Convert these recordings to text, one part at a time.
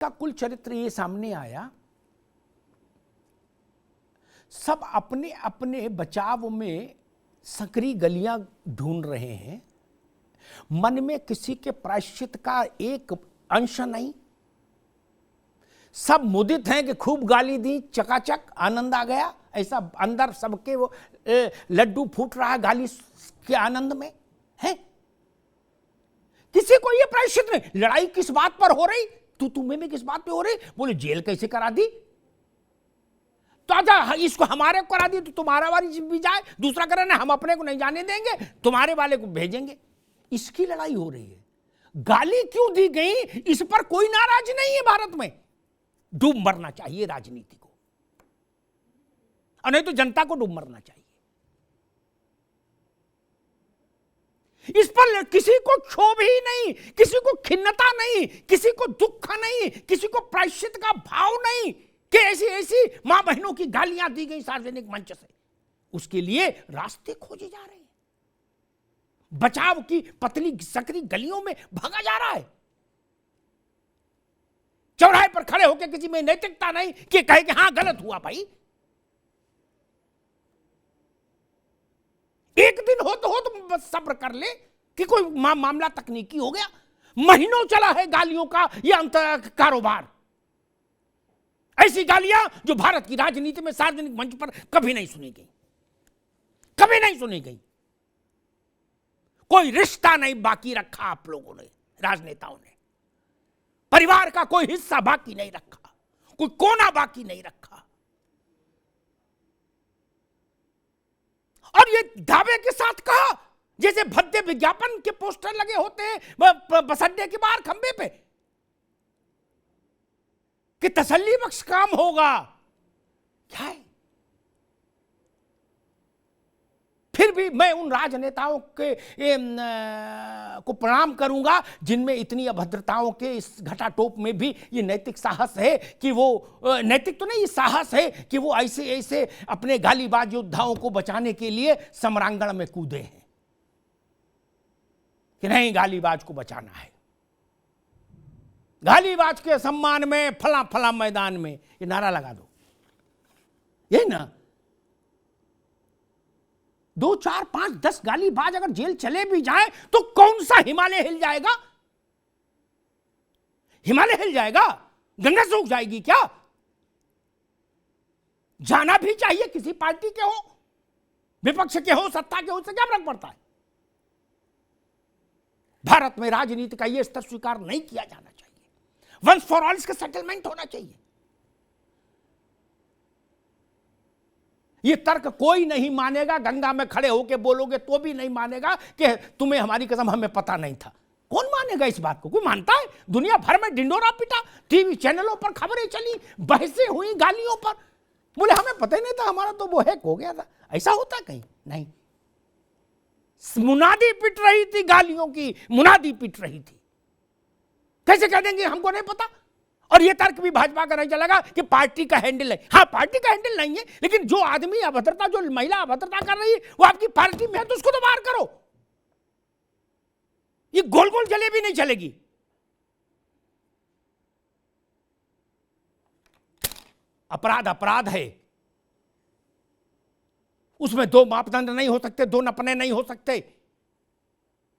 का कुल चरित्र ये सामने आया। सब अपने अपने बचाव में संकरी गलियां ढूंढ रहे हैं, मन में किसी के प्रायश्चित का एक अंश नहीं। सब मुदित हैं कि खूब गाली दी, चकाचक आनंद आ गया, ऐसा अंदर सबके वो लड्डू फूट रहा है गाली के आनंद में है। किसी को ये प्रायश्चित नहीं। लड़ाई किस बात पर हो रही, तुम्हें में किस बात पे हो रही? बोले जेल कैसे करा दी, तो अच्छा इसको हमारे को करा दी तो तुम्हारा वाली भी जाए, दूसरा करे ना, हम अपने को नहीं जाने देंगे, तुम्हारे वाले को भेजेंगे। इसकी लड़ाई हो रही है। गाली क्यों दी गई इस पर कोई नाराज नहीं है भारत में। डूब मरना चाहिए राजनीति को, और नहीं तो जनता को डूब मरना चाहिए। इस पर किसी को क्षोभ ही नहीं, किसी को खिन्नता नहीं, किसी को दुख नहीं, किसी को प्रायश्चित का भाव नहीं कि ऐसी ऐसी मां बहनों की गालियां दी गई सार्वजनिक मंच से। उसके लिए रास्ते खोजे जा रहे हैं, बचाव की पतली सकरी गलियों में भागा जा रहा है। चौराहे पर खड़े होकर किसी में नैतिकता नहीं कि कहे कि हां गलत हुआ भाई। एक दिन हो तो बस सब्र कर ले कि कोई मामला तकनीकी हो गया। महीनों चला है गालियों का यह अंतर कारोबार। ऐसी गालियां जो भारत की राजनीति में सार्वजनिक मंच पर कभी नहीं सुनी गई, कभी नहीं सुनी गई। कोई रिश्ता नहीं बाकी रखा आप लोगों ने, राजनेताओं ने। परिवार का कोई हिस्सा बाकी नहीं रखा, कोई कोना बाकी नहीं रखा। और ये दावे के साथ कहा जैसे भद्दे विज्ञापन के पोस्टर लगे होते हैं बस अड्डे के बाहर खंबे पे कि तसल्ली बख्श काम होगा। क्या है? फिर भी मैं उन राजनेताओं के को प्रणाम करूंगा जिनमें इतनी अभद्रताओं के इस घटाटोप में भी ये नैतिक साहस है कि वो नैतिक तो नहीं, ये साहस है कि वो ऐसे ऐसे अपने गालीबाज योद्धाओं को बचाने के लिए सम्रांगण में कूदे हैं कि नहीं गालीबाज को बचाना है। गालीबाज के सम्मान में फला फला मैदान में, ये नारा लगा दो, ये ना 2, 4, 5, 10 गालीबाज अगर जेल चले भी जाए तो कौन सा हिमालय हिल जाएगा? हिमालय हिल जाएगा? गंगा सूख जाएगी क्या? जाना भी चाहिए, किसी पार्टी के हो, विपक्ष के हो, सत्ता के हो, उससे क्या फर्क पड़ता है। भारत में राजनीति का यह स्तर स्वीकार नहीं किया जाना चाहिए। वंस फॉर ऑल इसका सेटलमेंट होना चाहिए। ये तर्क कोई नहीं मानेगा, गंगा में खड़े होके बोलोगे तो भी नहीं मानेगा कि तुम्हें हमारी कसम हमें पता नहीं था। कौन मानेगा इस बात को? कोई मानता है? दुनिया भर में डिंडोरा पिटा, टीवी चैनलों पर खबरें चली, बहसें हुई गालियों पर, बोले हमें पता ही नहीं था, हमारा तो वो हैक हो गया था। ऐसा होता कहीं नहीं। मुनादी पिट रही थी, गालियों की मुनादी पिट रही थी। कैसे कह देंगे हमको नहीं पता? और ये तर्क भी भाजपा का नहीं चलेगा कि पार्टी का हैंडल है। हाँ, पार्टी का हैंडल नहीं है, लेकिन जो आदमी अभद्रता, जो महिला अभद्रता कर रही है वो आपकी पार्टी में है तो उसको तो बाहर करो। ये गोल गोल जलेबी नहीं चलेगी। अपराध अपराध है, उसमें दो मापदंड नहीं हो सकते, दो नपने नहीं हो सकते।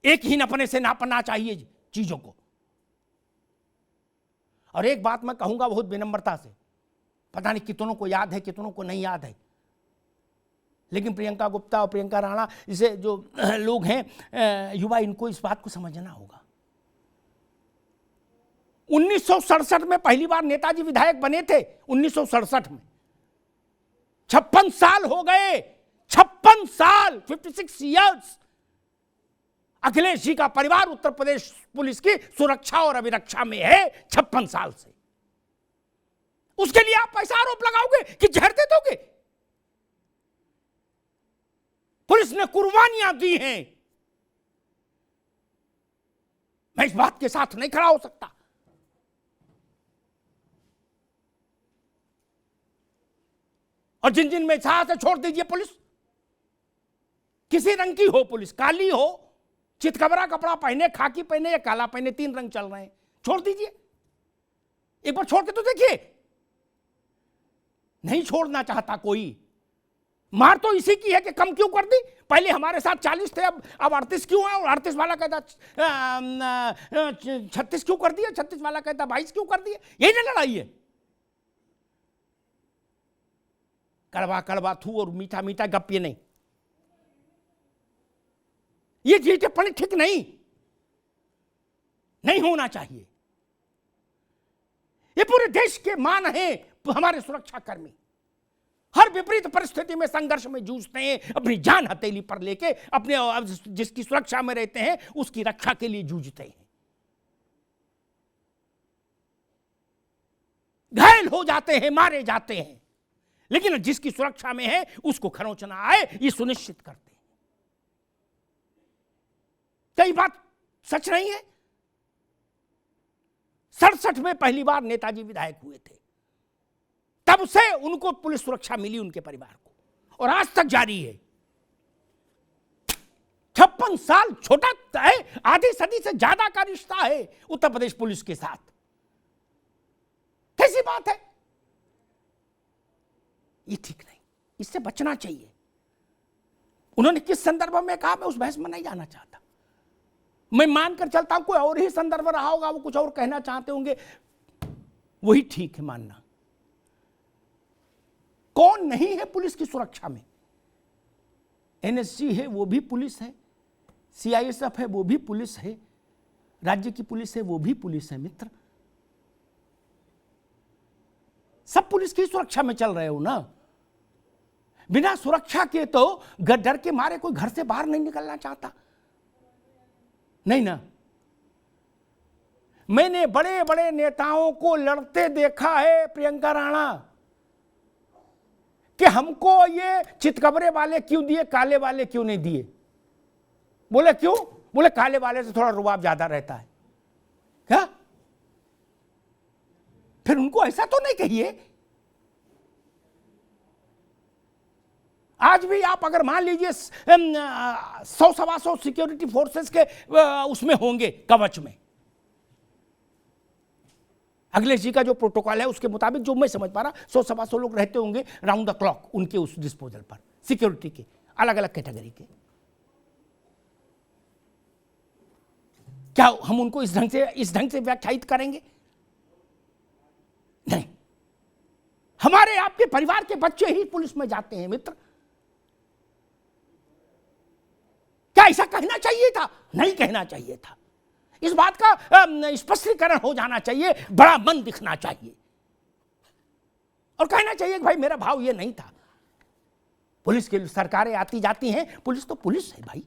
एक ही नपने से नापना चाहिए चीजों को। और एक बात मैं कहूंगा बहुत विनम्रता से, पता नहीं कितनों को याद है, कितनों को नहीं याद है, लेकिन प्रियंका गुप्ता और प्रियंका राणा जैसे जो लोग हैं युवा, इनको इस बात को समझना होगा। 1967 में पहली बार नेताजी विधायक बने थे, 1967 में। 56 साल हो गए, 56 साल, 56 इयर्स। अखिलेश जी का परिवार उत्तर प्रदेश पुलिस की सुरक्षा और अभिरक्षा में है 56 साल से। उसके लिए आप पैसा आरोप लगाओगे कि जहर दे दोगे? पुलिस ने कुर्बानियां दी हैं, मैं इस बात के साथ नहीं खड़ा हो सकता। और जिन जिन में साहस है छोड़ दीजिए। पुलिस किसी रंग की हो, पुलिस काली हो, चितकबरा कपड़ा पहने, खाकी पहने या काला पहने, 3 रंग चल रहे हैं, छोड़ दीजिए। एक बार छोड़ के तो देखिए। नहीं छोड़ना चाहता कोई। मार तो इसी की है कि कम क्यों कर दी। पहले हमारे साथ 40 थे, अब 38 क्यों है, और 38 वाला कहता 36 क्यों कर दिया, 36 वाला कहता 22 क्यों कर दिया। यही ना लड़ाई है। कड़वा कड़वा थू और मीठा मीठा गप, ये नहीं, ये जी टिप्पणी ठीक नहीं होना चाहिए। ये पूरे देश के मान हैं हमारे सुरक्षाकर्मी। हर विपरीत परिस्थिति में संघर्ष में जूझते हैं, अपनी जान हथेली पर लेके अपने जिसकी सुरक्षा में रहते हैं उसकी रक्षा के लिए जूझते हैं। घायल हो जाते हैं, मारे जाते हैं, लेकिन जिसकी सुरक्षा में है उसको खरोंच ना आए ये सुनिश्चित करते हैं। कई बात सच नहीं है। 67 में पहली बार नेताजी विधायक हुए थे, तब से उनको पुलिस सुरक्षा मिली, उनके परिवार को, और आज तक जारी है। 56 साल छोटा है, आधी सदी से ज्यादा का रिश्ता है उत्तर प्रदेश पुलिस के साथ। कैसी बात है, ये ठीक नहीं, इससे बचना चाहिए। उन्होंने किस संदर्भ में कहा मैं उस बहस में नहीं जाना चाहता। मैं मानकर चलता हूं कोई और ही संदर्भ रहा होगा, वो कुछ और कहना चाहते होंगे, वही ठीक है मानना। कौन नहीं है पुलिस की सुरक्षा में? एनएसजी है वो भी पुलिस है, सीआईएसएफ है वो भी पुलिस है, राज्य की पुलिस है वो भी पुलिस है मित्र। सब पुलिस की सुरक्षा में चल रहे हो ना। बिना सुरक्षा के तो डर के मारे कोई घर से बाहर नहीं निकलना चाहता, नहीं ना। मैंने बड़े बड़े नेताओं को लड़ते देखा है प्रियंका राणा, कि हमको ये चितकबरे वाले क्यों दिए, काले वाले क्यों नहीं दिए। बोले क्यों? बोले काले वाले से थोड़ा रुबाब ज्यादा रहता है। क्या? फिर उनको ऐसा तो नहीं कहिए। आज भी आप अगर मान लीजिए 100-125 सिक्योरिटी फोर्सेस के उसमें होंगे, कवच में, अखिलेश जी का जो प्रोटोकॉल है उसके मुताबिक जो मैं समझ पा रहा 100-125 लोग रहते होंगे राउंड द क्लॉक उनके उस डिस्पोजल पर, सिक्योरिटी के अलग अलग कैटेगरी के। क्या हम उनको इस ढंग से व्याख्यायित करेंगे? नहीं। हमारे आपके परिवार के बच्चे ही पुलिस में जाते हैं मित्र। क्या ऐसा कहना चाहिए था? नहीं कहना चाहिए था। इस बात का स्पष्टीकरण हो जाना चाहिए, बड़ा मन दिखना चाहिए और कहना चाहिए कि भाई मेरा भाव ये नहीं था। पुलिस की सरकारें आती जाती हैं, पुलिस तो पुलिस है भाई।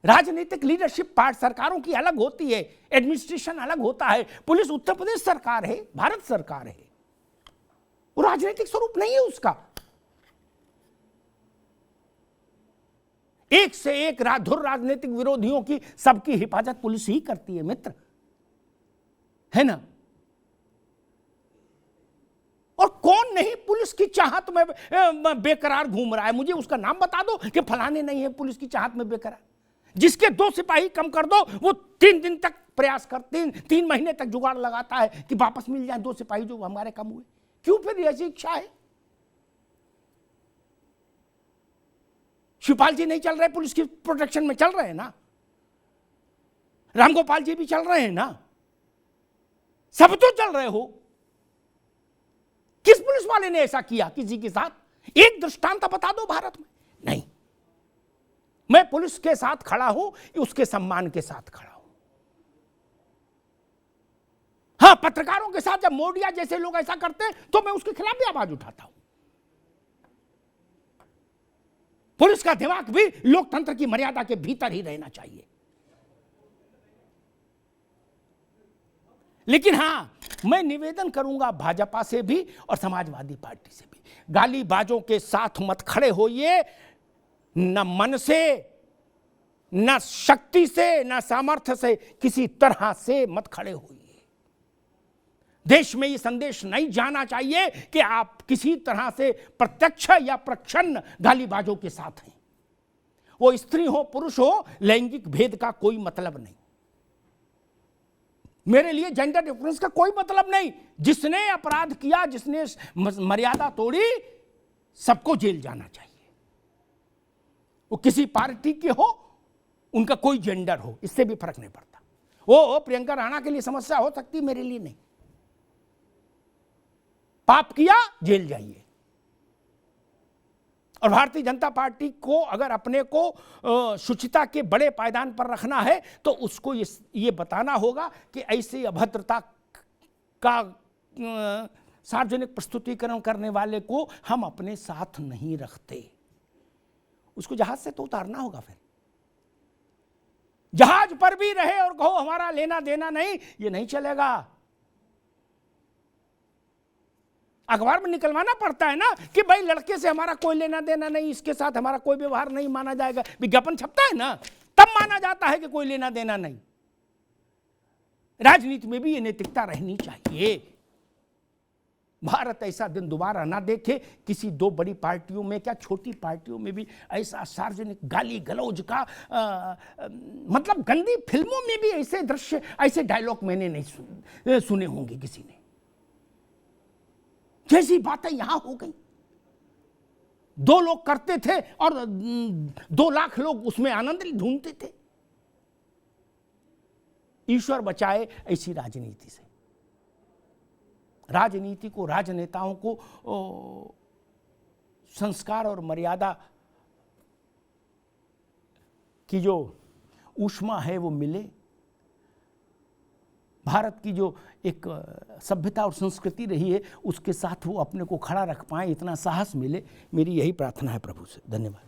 राजनीतिक लीडरशिप पार्ट सरकारों की अलग होती है, एडमिनिस्ट्रेशन अलग होता है। पुलिस उत्तर प्रदेश सरकार है, भारत सरकार है, वो राजनीतिक स्वरूप नहीं है उसका। एक से एक धुर राजनीतिक विरोधियों की सबकी हिफाजत पुलिस ही करती है मित्र, है ना। और कौन नहीं पुलिस की चाहत में बेकरार घूम रहा है? मुझे उसका नाम बता दो कि फलाने नहीं है पुलिस की चाहत में बेकरार। जिसके 2 सिपाही कम कर दो वो 3 दिन तक प्रयास करते, 3 महीने तक जुगाड़ लगाता है कि वापस मिल जाए 2 सिपाही जो हमारे कम हुए। क्यों फिर ऐसी इच्छा है? शिवपाल जी नहीं चल रहे पुलिस की प्रोटेक्शन में, चल रहे हैं ना। रामगोपाल जी भी चल रहे हैं ना। सब तो चल रहे हो। किस पुलिस वाले ने ऐसा किया किसी के साथ? एक दृष्टांत बता दो भारत में। नहीं, मैं पुलिस के साथ खड़ा हूं, उसके सम्मान के साथ खड़ा हूं। हां, पत्रकारों के साथ जब मोडिया जैसे लोग ऐसा करते हैं तो मैं उसके खिलाफ भी आवाज उठाता हूं। पुलिस का दिमाग भी लोकतंत्र की मर्यादा के भीतर ही रहना चाहिए। लेकिन हां, मैं निवेदन करूंगा भाजपा से भी और समाजवादी पार्टी से भी, गालीबाजों के साथ मत खड़े होइए। न मन से, न शक्ति से, न सामर्थ्य से, किसी तरह से मत खड़े होइए। देश में ये संदेश नहीं जाना चाहिए कि आप किसी तरह से प्रत्यक्ष या प्रच्छन्न गालीबाजों के साथ हैं। वो स्त्री हो पुरुष हो, लैंगिक भेद का कोई मतलब नहीं। मेरे लिए जेंडर डिफरेंस का कोई मतलब नहीं। जिसने अपराध किया, जिसने मर्यादा तोड़ी, सबको जेल जाना चाहिए। वो किसी पार्टी के हो, उनका कोई जेंडर हो, इससे भी फर्क नहीं पड़ता। वो प्रियंका राणा के लिए समस्या हो सकती, मेरे लिए नहीं। पाप किया, जेल जाइए। और भारतीय जनता पार्टी को अगर अपने को शुचिता के बड़े पायदान पर रखना है तो उसको ये बताना होगा कि ऐसी अभद्रता का सार्वजनिक प्रस्तुतिकरण करने वाले को हम अपने साथ नहीं रखते। उसको जहाज से तो उतारना होगा। फिर जहाज पर भी रहे और कहो हमारा लेना देना नहीं, ये नहीं चलेगा। अखबार में निकलवाना पड़ता है ना कि भाई लड़के से हमारा कोई लेना देना नहीं, इसके साथ हमारा कोई व्यवहार नहीं माना जाएगा। विज्ञापन छपता है ना, तब माना जाता है कि कोई लेना देना नहीं। राजनीति में भी ये नैतिकता रहनी चाहिए। भारत ऐसा दिन दोबारा ना देखे, किसी दो बड़ी पार्टियों में, क्या छोटी पार्टियों में भी ऐसा सार्वजनिक गाली गलौज का मतलब गंदी फिल्मों में भी ऐसे दृश्य, ऐसे डायलॉग मैंने नहीं सुने होंगे किसी ने। जैसी बातें यहां हो गई, 2 लोग करते थे और 2 लाख लोग उसमें आनंद ढूंढते थे। ईश्वर बचाए ऐसी राजनीति से। राजनीति को, राजनेताओं को संस्कार और मर्यादा की जो ऊष्मा है वो मिले। भारत की जो एक सभ्यता और संस्कृति रही है उसके साथ वो अपने को खड़ा रख पाए, इतना साहस मिले। मेरी यही प्रार्थना है प्रभु से। धन्यवाद।